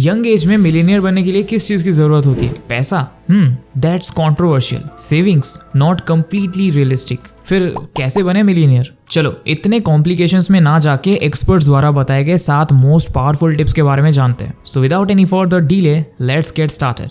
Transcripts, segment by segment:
Young age में millionaire बनने के लिए किस चीज की जरूरत होती है? पैसा? That's controversial. Savings? Not completely realistic. फिर कैसे बने मिलियनियर? चलो इतने कॉम्प्लिकेशंस में ना जाके एक्सपर्ट्स द्वारा बताए गए 7 मोस्ट पावरफुल टिप्स के बारे में जानते हैं। So without any further delay, let's get started.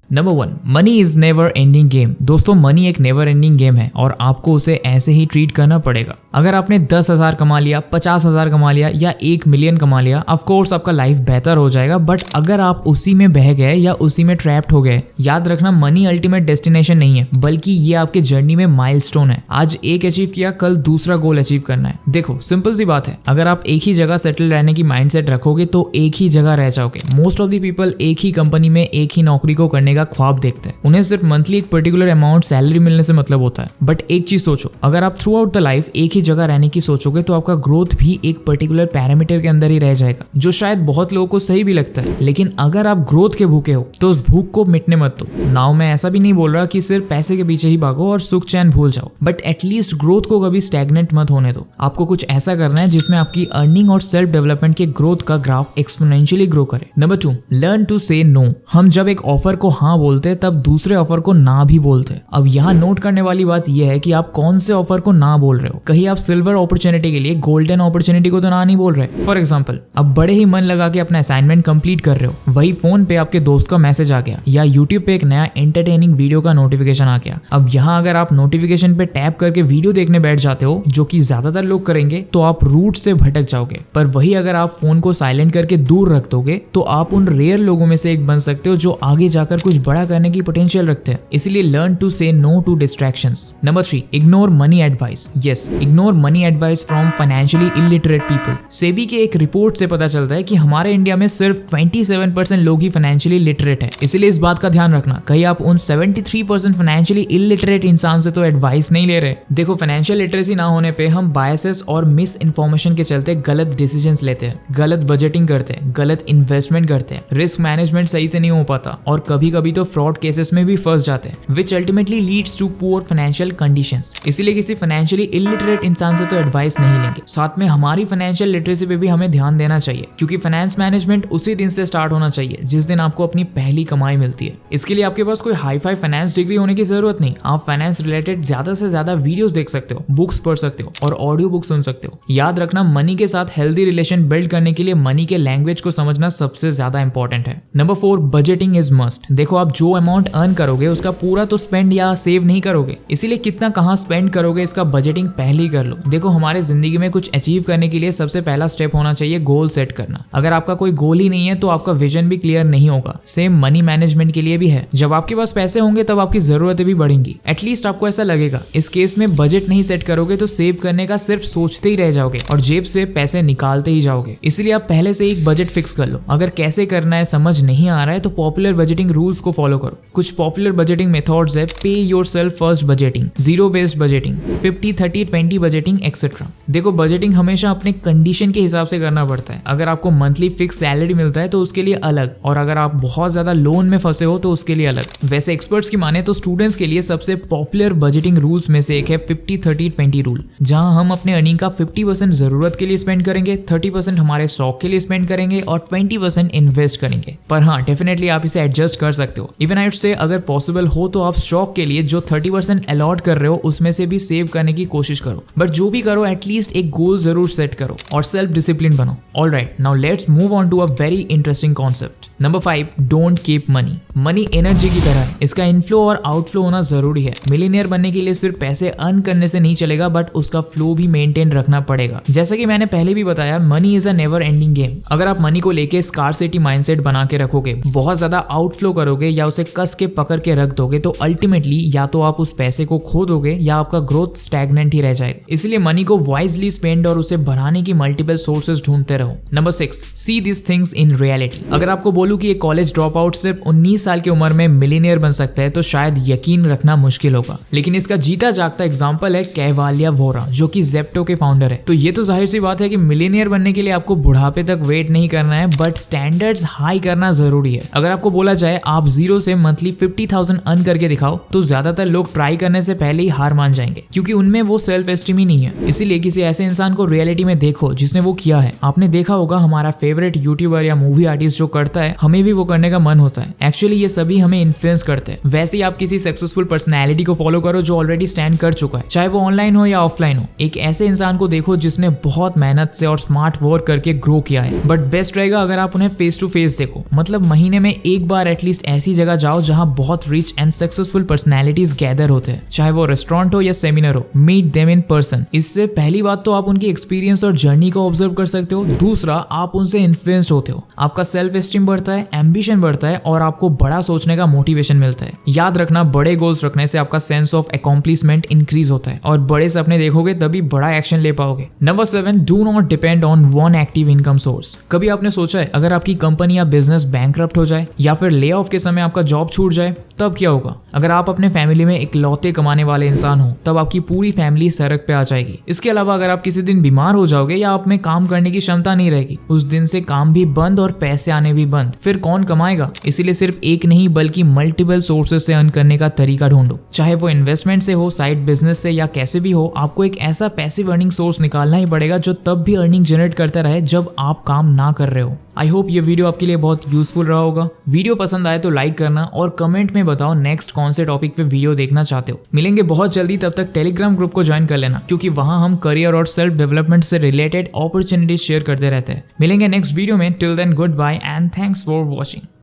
Number 1, money is never ending game. दोस्तों, मनी एक नेवर एंडिंग गेम है और आपको उसे ऐसे ही ट्रीट करना पड़ेगा। अगर आपने 10,000 कमा लिया, 50,000 कमा लिया या 1 मिलियन कमा लिया, ऑफ कोर्स आपका लाइफ बेहतर हो जाएगा। बट अगर आप उसी में बह गए या उसी में ट्रैप्ड हो गए, याद रखना मनी अल्टीमेट डेस्टिनेशन नहीं है, बल्कि ये आपके जर्नी में माइलस्टोन है। आज एक अचीव किया, कल दूसरा गोल अचीव करना है। देखो सिंपल सी बात है, अगर आप एक ही जगह सेटल रहने की माइंडसेट रखोगे तो एक ही जगह रह जाओगे। मोस्ट ऑफ द पीपल एक ही कंपनी में एक ही नौकरी को करने का ख्वाब देखते हैं। उन्हें सिर्फ मंथली एक पर्टिकुलर अमाउंट सैलरी मिलने से मतलब होता है। बट एक चीज सोचो, अगर आप थ्रू आउट द लाइफ एक ही जगह रहने की सोचोगे तो आपका ग्रोथ भी एक पर्टिकुलर पैरामीटर के अंदर ही रह जाएगा, जो शायद बहुत लोगों को सही भी लगता है। लेकिन अगर आप ग्रोथ के भूखे हो तो उस भूख को मिटने मत दो। नाउ मैं ऐसा भी नहीं बोल रहा कि सिर्फ पैसे के पीछे ही भागो और सुख चैन भूल जाओ, बट एटलीस्ट ग्रोथ को कभी स्टैग्नेंट मत होने दो। आपको कुछ ऐसा करना है जिसमें आपकी अर्निंग और सेल्फ डेवलपमेंट के ग्रोथ का ग्राफ एक्सपोनेंशियली ग्रो करे। Number 2, learn to say no. हम जब एक ऑफर को हाँ बोलते तब दूसरे ऑफर को ना भी बोलते। अब यहाँ नोट करने वाली बात यह है कि आप कौन से ऑफर को ना बोल रहे हो। कहीं आप सिल्वर अपॉर्चुनिटी के लिए गोल्डन अपॉर्चुनिटी को तो ना नहीं बोल रहे। फॉर एग्जांपल, अब बड़े ही मन लगा के अपना असाइनमेंट कंप्लीट कर रहे हो, वही फोन पे आपके दोस्त का मैसेज आ गया या यूट्यूब पे एक नया एंटरटेनिंग वीडियो का नोटिफिकेशन आ गया। अब यहाँ अगर आप नोटिफिकेशन पे टैप करके वीडियो देखने बैठ जाते हो, जो कि ज्यादातर लोग करेंगे, तो आप रूट से भटक जाओगे। पर वही अगर आप फोन को साइलेंट करके दूर रख दोगे तो आप उन रेयर लोगों में से एक बन सकते हो जो आगे जाकर कुछ बड़ा करने की पोटेंशियल रखते हैं। इसलिए learn to say no to distractions. Number 3, ignore money advice. Yes, ignore money advice from financially illiterate people. SEBI के एक रिपोर्ट से पता चलता है कि हमारे इंडिया में सिर्फ 27% लोग ही फाइनेंशियली लिटरेट है। इसलिए इस बात का ध्यान रखना, कहीं आप उन 73% फाइनेंशियली इलिटरेट इंसान से तो एडवाइस नहीं ले रहे। देखो, फाइनेंशियल लिटरेसी ना होने पे हम बायसेस और मिस इन्फॉर्मेशन के चलते गलत डिसीजंस लेते हैं, गलत बजटिंग करते हैं, गलत इन्वेस्टमेंट करते हैं, रिस्क मैनेजमेंट सही से नहीं हो पाता और कभी कभी तो फ्रॉड केसेस में भी फंस जाते हैं, which ultimately leads to poor financial conditions। इसीलिए किसी फाइनेंशियली इलिटरेट इंसान से तो एडवाइस नहीं लेंगे। साथ में हमारी फाइनेंशियल लिटरेसी पे भी हमें ध्यान देना चाहिए, क्योंकि फाइनेंस मैनेजमेंट उसी दिन से स्टार्ट होना चाहिए जिस दिन आपको अपनी पहली कमाई मिलती है। इसके लिए आपके पास कोई हाई फाई फाइनेंस डिग्री होने की जरूरत नहीं। आप फाइनेंस रिलेटेड ज्यादा से ज्यादा वीडियोस देख सकते हो, बुक्स पढ़ सकते हो और ऑडियो बुक सुन सकते हो। याद रखना, मनी के साथ हेल्दी रिलेशन बिल्ड करने के लिए मनी के लैंग्वेज को समझना सबसे ज्यादा इंपॉर्टेंट है। Number 4, budgeting is must. देखो, आप जो अमाउंट अर्न करोगे उसका पूरा तो स्पेंड या सेव नहीं करोगे, इसीलिए कितना कहाँ स्पेंड करोगे इसका बजटिंग पहले ही कर लो। देखो, हमारे जिंदगी में कुछ अचीव करने के लिए सबसे पहला स्टेप होना चाहिए गोल सेट करना। अगर आपका कोई गोल ही नहीं है तो आपका विजन भी क्लियर नहीं होगा। सेम मनी मैनेजमेंट के लिए भी है। जब आपके पास पैसे होंगे तब आपकी जरूरतें भी बढ़ेंगी। एटलीस्ट आपको ऐसा लगेगा। इस केस में बजट नहीं सेट करोगे तो सेव करने का सिर्फ सोचते ही रह जाओगे और जेब से पैसे निकालते ही जाओगे। इसलिए आप पहले से एक बजट फिक्स कर लो। अगर कैसे करना है समझ नहीं आ रहा है तो पॉपुलर बजटिंग रूल्स को फॉलो करो। कुछ पॉपुलर बजटिंग मेथड्स है: पे yourself first budgeting, zero based budgeting, 50-30-20 budgeting etcetera. देखो, बजटिंग हमेशा अपने कंडीशन के हिसाब से करना पड़ता है। अगर आपको मंथली फिक्स सैलरी मिलता है तो उसके लिए अलग, और अगर आप बहुत ज्यादा लोन में फंसे हो तो उसके लिए अलग। वैसे एक्सपर्ट्स की माने तो स्टूडेंट्स के लिए सबसे पॉपुलर बजटिंग रूल्स में से एक है 50-30-20 रूल, जहां हम अपने अर्निंग का 50% जरूरत के लिए स्पेंड करेंगे, 30% हमारे शौक के लिए स्पेंड करेंगे और 20% इन्वेस्ट करेंगे। पर हाँ, डेफिनेटली आप इसे एडजस्ट कर सकते हो। इवन आई वुड से अगर पॉसिबल हो तो आप शौक के लिए जो 30% अलॉट कर रहे हो उसमें से भी सेव करने की कोशिश करो। बट जो भी करो एटलीस्ट एक गोल जरूर सेट करो और सेल्फ डिसिप्लिन बनो। Alright, now let's move on to a very interesting concept. Number 5, don't keep money. Money energy की तरह है, इसका इनफ्लो और आउटफ्लो होना जरूरी है। मिलियनियर बनने के लिए सिर्फ पैसे अर्न करने से नहीं चलेगा, बट उसका फ्लो भी मेंटेन रखना पड़ेगा। जैसा कि मैंने पहले भी बताया, money is a never ending game. अगर आप मनी को लेके स्कार्सिटी माइंडसेट बना के रखोगे, बहुत ज्यादा आउटफ्लो करोगे या उसे कस के पकड़ के रख दोगे तो अल्टीमेटली या तो आप उस पैसे को खो दोगे या आपका ग्रोथ स्टैग्नेंट ही रह जाएगा। इसलिए मनी को वाइजली स्पेंड और उसे बढ़ाने की मल्टीपल सोर्सेज ढूंढते रहो। Number 6, see this things in reality. अगर आपको बोलूं कि एक कॉलेज ड्रॉप आउट सिर्फ 19 साल की उम्र में मिलीनियर बन सकता है तो शायद यकीन रखना मुश्किल होगा, लेकिन इसका जीता जागता एग्जांपल है कैवालिया वोरा जो कि जेप्टो के फाउंडर है। तो ये तो जाहिर सी बात है कि मिलीनियर बनने के लिए आपको बुढ़ापे तक वेट नहीं करना है, बट स्टैंडर्ड्स हाई करना जरूरी है। अगर आपको बोला जाए आप 0 से मंथली 50,000 अर्न करके दिखाओ तो ज्यादातर लोग ट्राई करने से पहले ही हार मान जाएंगे, क्योंकि उनमें वो सेल्फ एस्टीम ही नहीं है। इसीलिए किसी ऐसे इंसान को रियलिटी में देखो जिसने वो किया है। आपने देखा होगा हमारा फेवरेट यूट्यूबर या मूवी आर्टिस्ट जो करता है, हमें भी वो करने का मन होता है। एक्चुअली ये सभी हमें इन्फ्लुएंस करते हैं। वैसे ही आप किसी सक्सेसफुल पर्सनैलिटी को फॉलो करो जो ऑलरेडी स्टैंड कर चुका है, चाहे वो ऑनलाइन हो या ऑफलाइन हो। एक ऐसे इंसान को देखो जिसने बहुत मेहनत से और स्मार्ट वर्क करके ग्रो किया है। बट बेस्ट रहेगा अगर आप उन्हें फेस टू फेस देखो, मतलब महीने में एक बार एटलीस्ट ऐसी जगह जाओ जहां बहुत rich and successful personalities gather होते हैं, चाहे वो रेस्टोरेंट हो या सेमिनार हो। Meet them in person. इससे पहली बात तो आप उनकी एक्सपीरियंस और जर्नी को ऑब्जर्व कर सकते हो, दूसरा आप उनसे इन्फ्लुएंस्ड होते हो, आपका सेल्फ एस्टीम बढ़ता है, एम्बिशन बढ़ता है और आपको बड़ा सोचने का मोटिवेशन मिलता है। याद रखना, बड़े गोल्स रखने से आपका सेंस ऑफ अकॉम्प्लिशमेंट इंक्रीज होता है और बड़े सपने देखोगे तभी बड़ा एक्शन ले पाओगे। Number 7, do not depend on one active income source. कभी आपने सोचा है अगर आपकी कंपनी या बिजनेस बैंकरप्ट हो जाए या फिर ले ऑफ के समय आपका जॉब छूट जाए तब क्या होगा? अगर आप अपने फैमिली में इकलौते कमाने वाले इंसान हो तब आपकी पूरी फैमिली सड़क पे आ जाएगी। इसके अलावा अगर आप किसी दिन बीमार हो जाओगे या आप में काम करने की क्षमता नहीं रहेगी, उस दिन से काम भी बंद और पैसे आने भी बंद। फिर कौन कमाएगा? इसीलिए सिर्फ एक नहीं बल्कि मल्टीपल सोर्सेज से अर्न करने का तरीका ढूंढो, चाहे वो इन्वेस्टमेंट से हो, साइड बिजनेस से या कैसे भी हो। आपको एक ऐसा पैसिव अर्निंग सोर्स निकालना ही पड़ेगा जो तब भी अर्निंग जनरेट करता रहे जब आप काम ना कर रहे हो। आई होप ये वीडियो आपके लिए बहुत यूजफुल रहा होगा। वीडियो पसंद आए तो लाइक करना और कमेंट में बताओ नेक्स्ट कौन से टॉपिक पे वीडियो देखना चाहते हो। मिलेंगे बहुत जल्दी, तब तक टेलीग्राम ग्रुप को ज्वाइन कर लेना क्योंकि वहां हम करियर और सेल्फ डेवलपमेंट से रिलेटेड अपॉर्चुनिटीज शेयर करते रहते हैं। मिलेंगे नेक्स्ट वीडियो में। Till then good bye and thanks for watching.